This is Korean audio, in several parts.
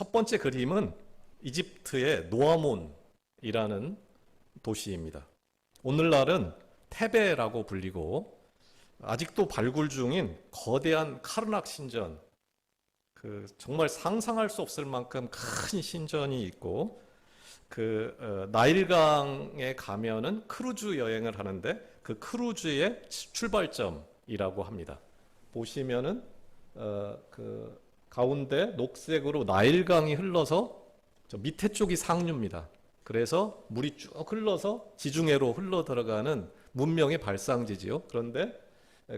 첫 번째 그림은 이집트의 노아몬이라는 도시입니다. 오늘날은 테베라고 불리고 아직도 발굴 중인 거대한 카르낙 신전, 정말 상상할 수 없을 만큼 큰 신전이 있고 나일강에 가면은 크루즈 여행을 하는데 그 크루즈의 출발점이라고 합니다. 보시면은 가운데 녹색으로 나일강이 흘러서 저 밑에 쪽이 상류입니다. 그래서 물이 쭉 흘러서 지중해로 흘러 들어가는 문명의 발상지지요. 그런데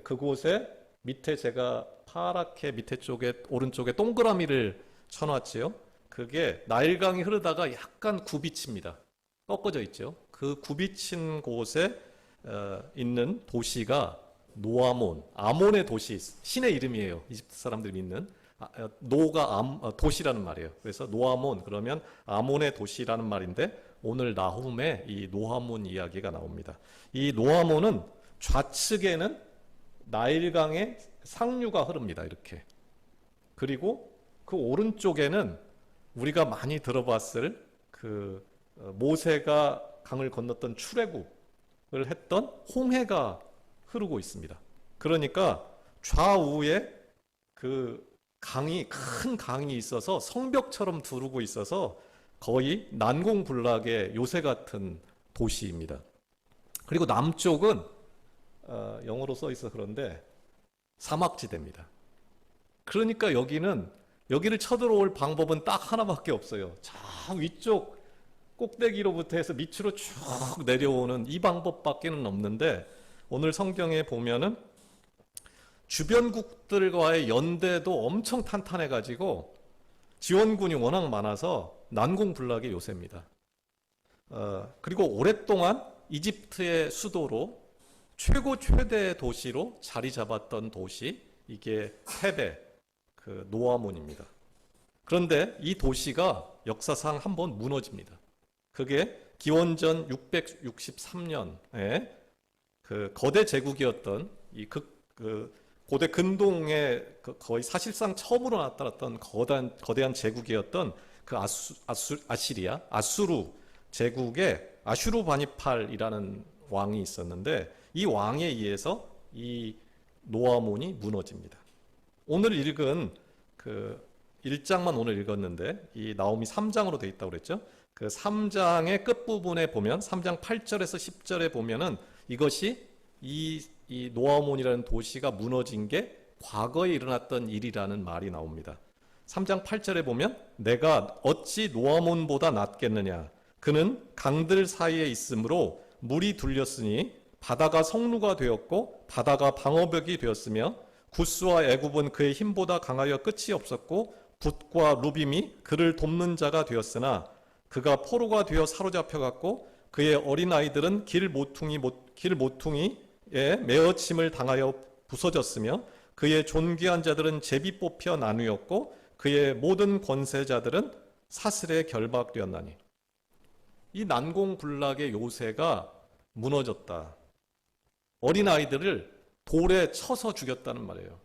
그곳에 밑에 제가 파랗게 밑에 쪽에 오른쪽에 동그라미를 쳐놨지요. 그게 나일강이 흐르다가 약간 굽이칩니다. 꺾어져 있죠. 그 굽이친 곳에 있는 도시가 노아몬, 아몬의 도시, 신의 이름이에요. 이집트 사람들이 믿는. 노가 도시라는 말이에요. 그래서 노아몬 그러면 아몬의 도시라는 말인데 오늘 나훔에 이 노아몬 이야기가 나옵니다. 이 노아몬은 좌측에는 나일강의 상류가 흐릅니다. 이렇게. 그리고 그 오른쪽에는 우리가 많이 들어봤을 모세가 강을 건넜던 출애굽을 했던 홍해가 흐르고 있습니다. 그러니까 좌우에 큰 강이 있어서 성벽처럼 두르고 있어서 거의 난공불락의 요새 같은 도시입니다. 그리고 남쪽은 영어로 써 있어 그런데 사막지대입니다. 그러니까 여기를 쳐들어올 방법은 딱 하나밖에 없어요. 저 위쪽 꼭대기로부터 해서 밑으로 쭉 내려오는 이 방법밖에는 없는데 오늘 성경에 보면은 주변국들과의 연대도 엄청 탄탄해가지고 지원군이 워낙 많아서 난공불락의 요새입니다. 그리고 오랫동안 이집트의 수도로 최대 도시로 자리 잡았던 도시, 이게 테베, 노아몬입니다. 그런데 이 도시가 역사상 한번 무너집니다. 그게 기원전 663년에 거대 제국이었던 고대 근동에 거의 사실상 처음으로 나타났던 거대한 제국이었던 아수르 제국의 아슈르바니팔이라는 왕이 있었는데 이 왕에 의해서 이 노아몬이 무너집니다. 오늘 읽은 1장만 오늘 읽었는데 이 나홈이 3장으로 되어 있다고 그랬죠. 그 3장의 끝부분에 보면 3장 8절에서 10절에 보면은 이것이 이 노아몬이라는 도시가 무너진 게 과거에 일어났던 일이라는 말이 나옵니다. 3장 8절에 보면 내가 어찌 노아몬보다 낫겠느냐. 그는 강들 사이에 있으므로 물이 둘렸으니 바다가 성루가 되었고 바다가 방어벽이 되었으며 구스와 애굽은 그의 힘보다 강하여 끝이 없었고 붓과 루빔이 그를 돕는 자가 되었으나 그가 포로가 되어 사로잡혀갔고 그의 어린아이들은 길 모퉁이에 메어침을 당하여 부서졌으며 그의 존귀한 자들은 제비 뽑혀 나누었고 그의 모든 권세자들은 사슬에 결박되었나니. 이 난공불락의 요새가 무너졌다. 어린아이들을 돌에 쳐서 죽였다는 말이에요.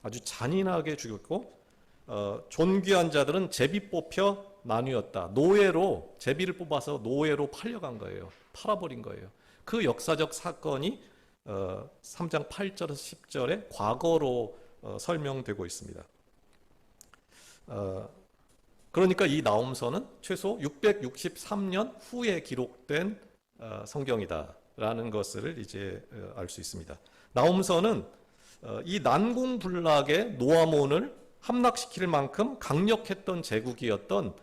아주 잔인하게 죽였고 존귀한 자들은 제비 뽑혀 나뉘었다. 제비를 뽑아서 노예로 팔려간 거예요. 팔아버린 거예요. 그 역사적 사건이 3장 8절에서 10절에 과거로 설명되고 있습니다. 그러니까 이 나홈서는 최소 663년 후에 기록된 성경이다라는 것을 이제 알 수 있습니다. 나홈서는 이 난공불락의 노아몬을 함락시킬 만큼 강력했던 제국이었던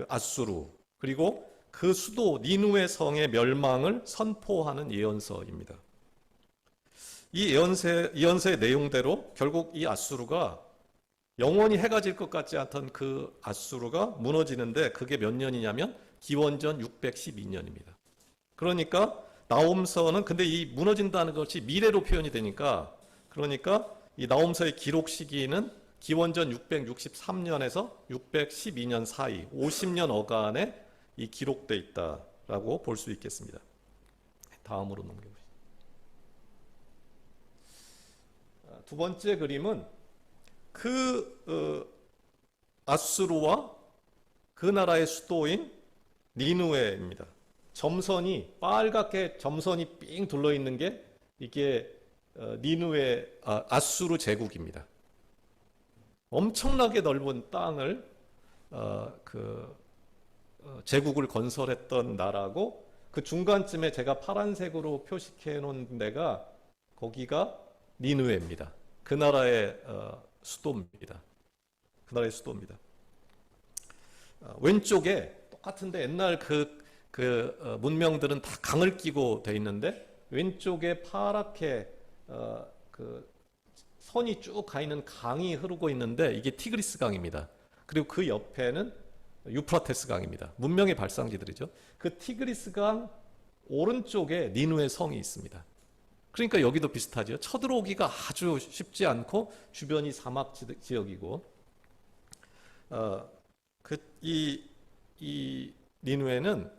아수르 그리고 그 수도 니누의 성의 멸망을 선포하는 예언서입니다. 이 예언서의 내용대로 결국 이 아수르가 영원히 해가 질 것 같지 않던 그 아수르가 무너지는데 그게 몇 년이냐면 기원전 612년입니다. 그러니까 나홈서는 근데 이 무너진다는 것이 미래로 표현이 되니까 그러니까 이 나홈서의 기록 시기는 기원전 663년에서 612년 사이 50년 어간에 이 기록되어 있다라고 볼 수 있겠습니다. 다음으로 넘겨보시죠. 두 번째 그림은 아수르와 그 나라의 수도인 니누에입니다. 점선이 빨갛게 점선이 삥 둘러 있는 게 이게 니누에 아수르 제국입니다. 엄청나게 넓은 땅을 제국을 건설했던 나라고, 그 중간쯤에 제가 파란색으로 표시해 놓은 데가 거기가 니누에입니다. 그 나라의 수도입니다. 그 나라의 수도입니다. 왼쪽에 똑같은데 옛날 문명들은 다 강을 끼고 돼 있는데, 왼쪽에 파랗게 그 선이 쭉 가 있는 강이 흐르고 있는데 이게 티그리스 강입니다. 그리고 그 옆에는 유프라테스 강입니다. 문명의 발상지들이죠. 그 티그리스 강 오른쪽에 니누의 성이 있습니다. 그러니까 여기도 비슷하죠. 쳐들어오기가 아주 쉽지 않고 주변이 사막 지역이고, 이 니누에는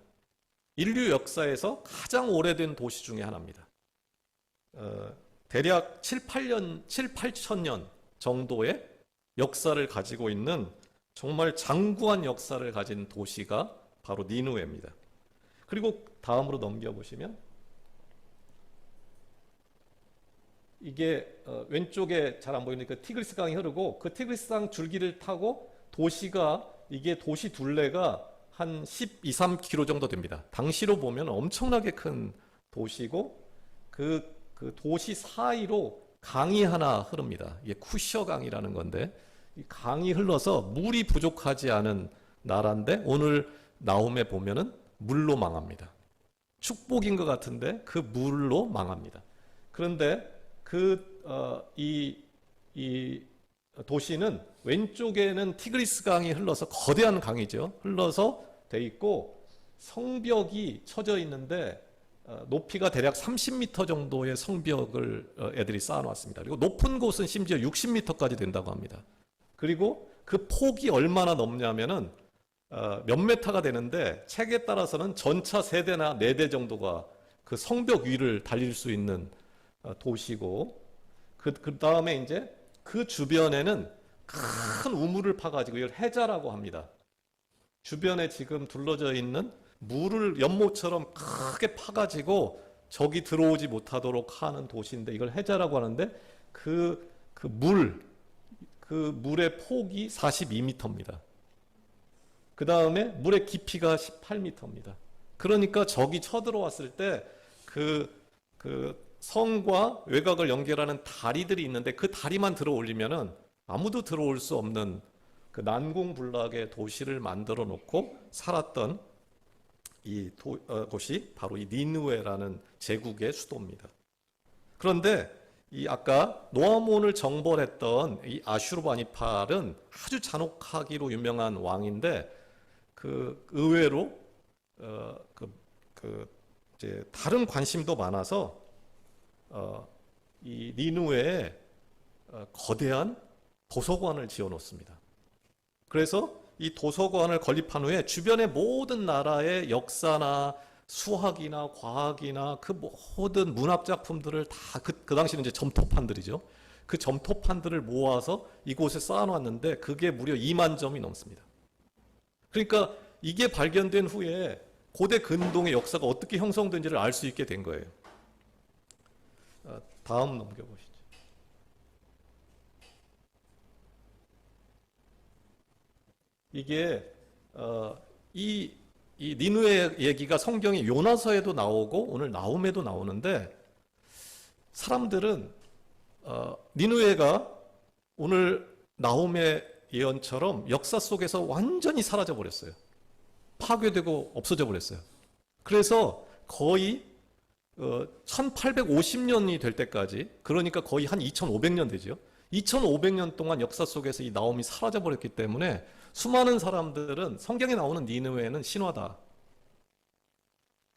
인류 역사에서 가장 오래된 도시 중에 하나입니다. 대략 8천 년 정도의 역사를 가지고 있는 정말 장구한 역사를 가진 도시가 바로 니누에입니다. 그리고 다음으로 넘겨보시면 이게 왼쪽에 잘 안 보이니까 티그리스 강이 흐르고, 그 티그리스 강 줄기를 타고 도시가, 이게 도시 둘레가 한 12, 13km 정도 됩니다. 당시로 보면 엄청나게 큰 도시고, 그 도시 사이로 강이 하나 흐릅니다. 이게 쿠셔 강이라는 건데, 이 강이 흘러서 물이 부족하지 않은 나라인데 오늘 나홈에 보면은 물로 망합니다. 축복인 것 같은데 그 물로 망합니다. 그런데 이 도시는 왼쪽에는 티그리스 강이 흘러서, 거대한 강이죠. 흘러서 돼 있고 성벽이 쳐져 있는데 높이가 대략 30m 정도의 성벽을 애들이 쌓아놨습니다. 그리고 높은 곳은 심지어 60m까지 된다고 합니다. 그리고 그 폭이 얼마나 넓냐면은 몇 메타가 되는데, 책에 따라서는 전차 3대나 4대 정도가 그 성벽 위를 달릴 수 있는 도시고, 그 다음에 이제 그 주변에는 큰 우물을 파가지고 이걸 해자라고 합니다. 주변에 지금 둘러져 있는 물을 연못처럼 크게 파가지고 적이 들어오지 못하도록 하는 도시인데 이걸 해자라고 하는데, 그 물의 폭이 42m입니다. 그 다음에 물의 깊이가 18m입니다. 그러니까 적이 쳐들어왔을 때 그 성과 외곽을 연결하는 다리들이 있는데, 그 다리만 들어 올리면은 아무도 들어올 수 없는 그 난공불락의 도시를 만들어 놓고 살았던 곳이 바로 이 니느웨라는 제국의 수도입니다. 그런데 이 아까 노아몬을 정벌했던 이 아슈르바니팔은 아주 잔혹하기로 유명한 왕인데, 그 의외로 이제 다른 관심도 많아서 이 니누에에 거대한 도서관을 지어 놓습니다. 그래서 이 도서관을 건립한 후에 주변의 모든 나라의 역사나 수학이나 과학이나 그 모든 문학 작품들을 다 그 당시는 이제 점토판들이죠. 그 점토판들을 모아서 이곳에 쌓아놨는데 그게 무려 2만 점이 넘습니다. 그러니까 이게 발견된 후에 고대 근동의 역사가 어떻게 형성된지를 알 수 있게 된 거예요. 다음 넘겨보시죠. 이게 이 니느웨 얘기가 성경의 요나서에도 나오고 오늘 나홈에도 나오는데, 사람들은 니느웨가 오늘 나홈의 예언처럼 역사 속에서 완전히 사라져 버렸어요. 파괴되고 없어져 버렸어요. 그래서 거의 1850년이 될 때까지, 그러니까 거의 한 2500년 되죠. 2500년 동안 역사 속에서 이 나홈이 사라져 버렸기 때문에 수많은 사람들은 성경에 나오는 니느웨는 신화다,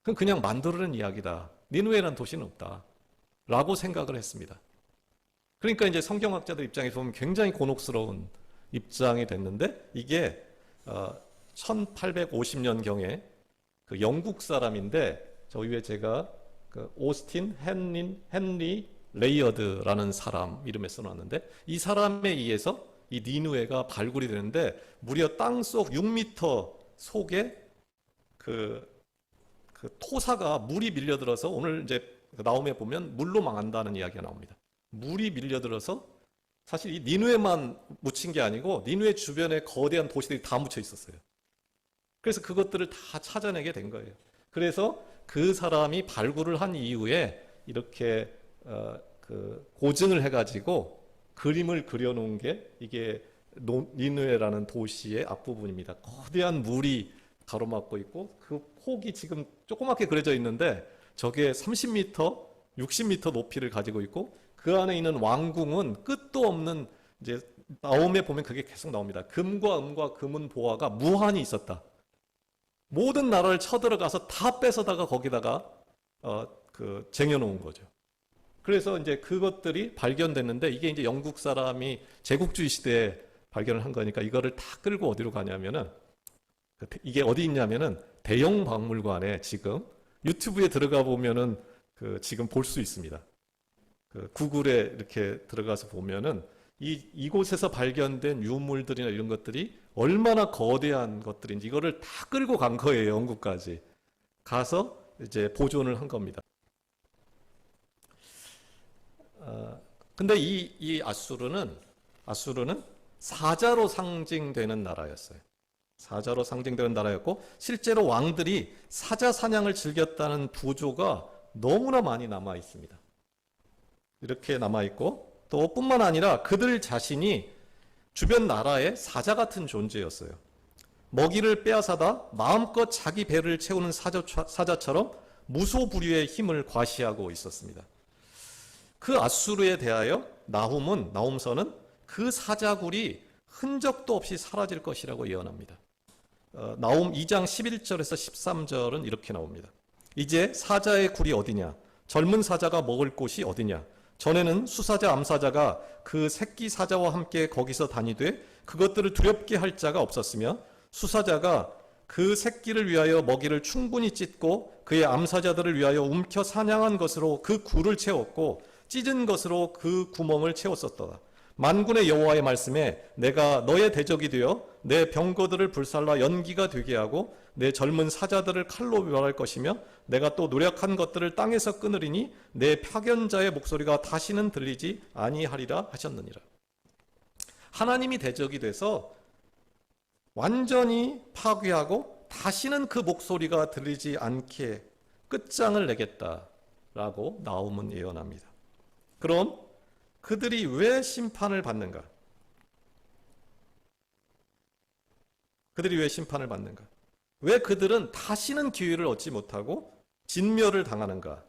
그건 그냥 만들어낸 이야기다, 니느웨라는 도시는 없다 라고 생각을 했습니다. 그러니까 이제 성경학자들 입장에서 보면 굉장히 곤혹스러운 입장이 됐는데, 이게 1850년경에 그 영국 사람인데, 저 위에 제가 그 오스틴 헨리 레이어드라는 사람 이름에 써놨는데, 이 사람에 의해서 이 니누에가 발굴이 되는데 무려 땅속 6m 속에 그 토사가 물이 밀려들어서 오늘 이제 나홈에 보면 물로 망한다는 이야기가 나옵니다. 물이 밀려들어서 사실 이 니누에만 묻힌 게 아니고 니누에 주변에 거대한 도시들이 다 묻혀 있었어요. 그래서 그것들을 다 찾아내게 된 거예요. 그래서 그 사람이 발굴을 한 이후에 이렇게 고증을 해가지고 그림을 그려놓은 게 이게 니누에라는 도시의 앞부분입니다. 거대한 물이 가로막고 있고 그 폭이 지금 조그맣게 그려져 있는데 저게 30m, 60m 높이를 가지고 있고 그 안에 있는 왕궁은 끝도 없는 이제 나홈에 보면 그게 계속 나옵니다. 금과 은과 금은 보화가 무한히 있었다. 모든 나라를 쳐들어가서 다 뺏어다가 거기다가 쟁여놓은 거죠. 그래서 이제 그것들이 발견됐는데 이게 이제 영국 사람이 제국주의 시대에 발견을 한 거니까 이거를 다 끌고 어디로 가냐면은 이게 어디 있냐면은 대형 박물관에 지금 유튜브에 들어가 보면은 지금 볼 수 있습니다. 구글에 이렇게 들어가서 보면은 이곳에서 발견된 유물들이나 이런 것들이 얼마나 거대한 것들인지 이거를 다 끌고 간 거예요. 영국까지 가서 이제 보존을 한 겁니다. 근데 이 아수르는 사자로 상징되는 나라였어요. 사자로 상징되는 나라였고 실제로 왕들이 사자 사냥을 즐겼다는 부조가 너무나 많이 남아 있습니다. 이렇게 남아 있고 또 뿐만 아니라 그들 자신이 주변 나라의 사자 같은 존재였어요. 먹이를 빼앗아다 마음껏 자기 배를 채우는 사자처럼 무소불위의 힘을 과시하고 있었습니다. 그 아수르에 대하여 나홈서는 그 사자굴이 흔적도 없이 사라질 것이라고 예언합니다. 나홈 2장 11절에서 13절은 이렇게 나옵니다. 이제 사자의 굴이 어디냐? 젊은 사자가 먹을 곳이 어디냐? 전에는 수사자 암사자가 그 새끼 사자와 함께 거기서 다니되 그것들을 두렵게 할 자가 없었으며 수사자가 그 새끼를 위하여 먹이를 충분히 찢고 그의 암사자들을 위하여 움켜 사냥한 것으로 그 굴을 채웠고 찢은 것으로 그 구멍을 채웠었더라. 만군의 여호와의 말씀에 내가 너의 대적이 되어 내 병거들을 불살라 연기가 되게 하고 내 젊은 사자들을 칼로 멸할 것이며 내가 또 노력한 것들을 땅에서 끊으리니 내 파견자의 목소리가 다시는 들리지 아니하리라 하셨느니라. 하나님이 대적이 돼서 완전히 파괴하고 다시는 그 목소리가 들리지 않게 끝장을 내겠다라고 나홈은 예언합니다. 그럼 그들이 왜 심판을 받는가? 그들이 왜 심판을 받는가? 왜 그들은 다시는 기회를 얻지 못하고 진멸을 당하는가?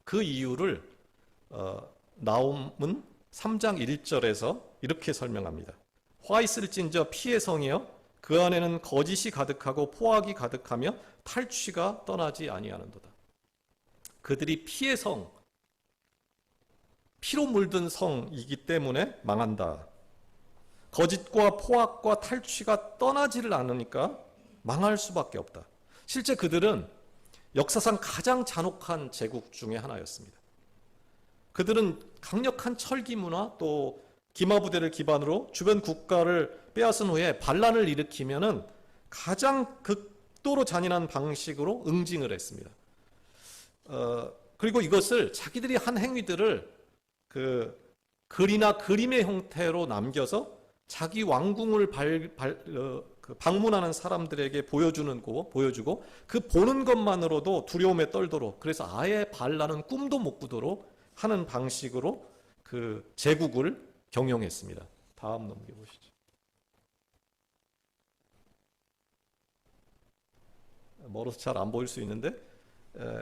그 이유를 나홈은 3장 1절에서 이렇게 설명합니다. 화 있을진저 피의 성이여 그 안에는 거짓이 가득하고 포악이 가득하며 탈취가 떠나지 아니하는도다. 그들이 피의 성, 피로 물든 성이기 때문에 망한다. 거짓과 포악과 탈취가 떠나지를 않으니까 망할 수밖에 없다. 실제 그들은 역사상 가장 잔혹한 제국 중에 하나였습니다. 그들은 강력한 철기 문화 또 기마부대를 기반으로 주변 국가를 빼앗은 후에 반란을 일으키면은 가장 극도로 잔인한 방식으로 응징을 했습니다. 그리고 이것을 자기들이 한 행위들을 글이나 그림의 형태로 남겨서 자기 왕궁을 방문하는 사람들에게 보여주고 그 보는 것만으로도 두려움에 떨도록 그래서 아예 반란은 꿈도 못 꾸도록 하는 방식으로 그 제국을 경영했습니다. 다음 넘겨보시죠. 멀어서 잘 안 보일 수 있는데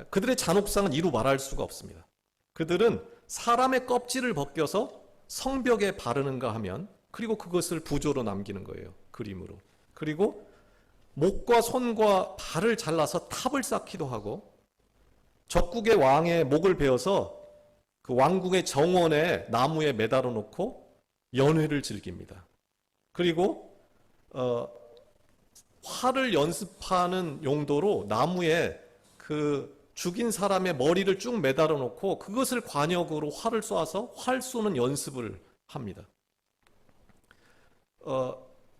그들의 잔혹상은 이루 말할 수가 없습니다. 그들은 사람의 껍질을 벗겨서 성벽에 바르는가 하면 그리고 그것을 부조로 남기는 거예요. 그림으로. 그리고 목과 손과 발을 잘라서 탑을 쌓기도 하고 적국의 왕의 목을 베어서 그 왕궁의 정원에 나무에 매달아 놓고 연회를 즐깁니다. 그리고 활을 연습하는 용도로 나무에 그 죽인 사람의 머리를 쭉 매달아 놓고 그것을 관역으로 활을 쏴서 활 쏘는 연습을 합니다.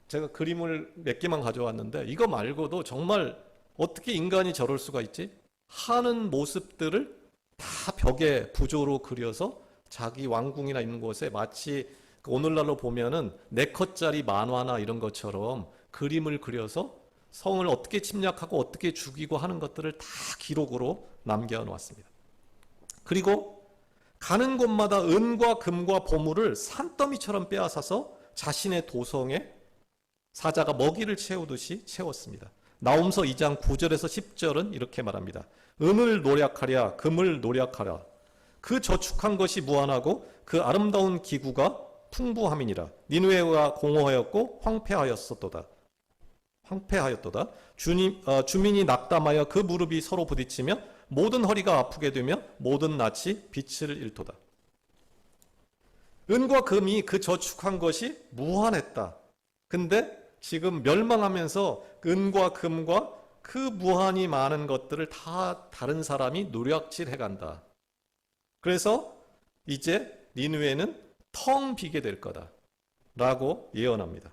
제가 그림을 몇 개만 가져왔는데 이거 말고도 정말 어떻게 인간이 저럴 수가 있지? 하는 모습들을 다 벽에 부조로 그려서 자기 왕궁이나 있는 곳에 마치 오늘날로 보면은 4컷짜리 만화나 이런 것처럼 그림을 그려서 성을 어떻게 침략하고 어떻게 죽이고 하는 것들을 다 기록으로 남겨놓았습니다. 그리고 가는 곳마다 은과 금과 보물을 산더미처럼 빼앗아서 자신의 도성에 사자가 먹이를 채우듯이 채웠습니다. 나홈서 2장 9절에서 10절은 이렇게 말합니다. 은을 노력하랴 금을 노력하랴 그 저축한 것이 무한하고 그 아름다운 기구가 풍부함이니라. 니느웨가 공허하였고 황폐하였도다. 주민이 낙담하여 그 무릎이 서로 부딪히며 모든 허리가 아프게 되며 모든 낯이 빛을 잃도다. 은과 금이 그 저축한 것이 무한했다. 근데 지금 멸망하면서 은과 금과 그 무한히 많은 것들을 다 다른 사람이 노략질해 간다. 그래서 이제 니느웨는 텅 비게 될 거다 라고 예언합니다.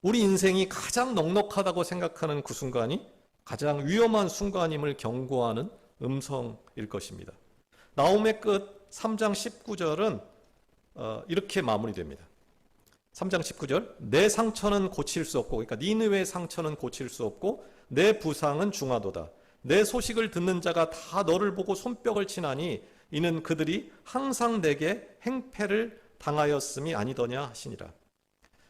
우리 인생이 가장 넉넉하다고 생각하는 그 순간이 가장 위험한 순간임을 경고하는 음성일 것입니다. 나홈의 끝 3장 19절은 이렇게 마무리됩니다. 3장 19절 내 상처는 고칠 수 없고, 그러니까 니느웨의 상처는 고칠 수 없고 내 부상은 중하도다. 내 소식을 듣는 자가 다 너를 보고 손뼉을 치나니 이는 그들이 항상 내게 행패를 당하였음이 아니더냐 하시니라.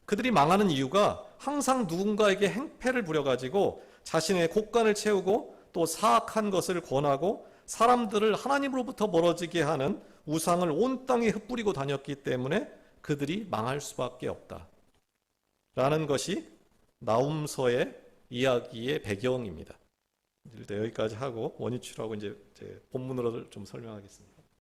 그들이 망하는 이유가 항상 누군가에게 행패를 부려가지고 자신의 곳간을 채우고 또 사악한 것을 권하고 사람들을 하나님으로부터 멀어지게 하는 우상을 온 땅에 흩뿌리고 다녔기 때문에 그들이 망할 수밖에 없다 라는 것이 나홈서의 이야기의 배경입니다. 일단 여기까지 하고 원위치라고 이제 본문으로 좀 설명하겠습니다.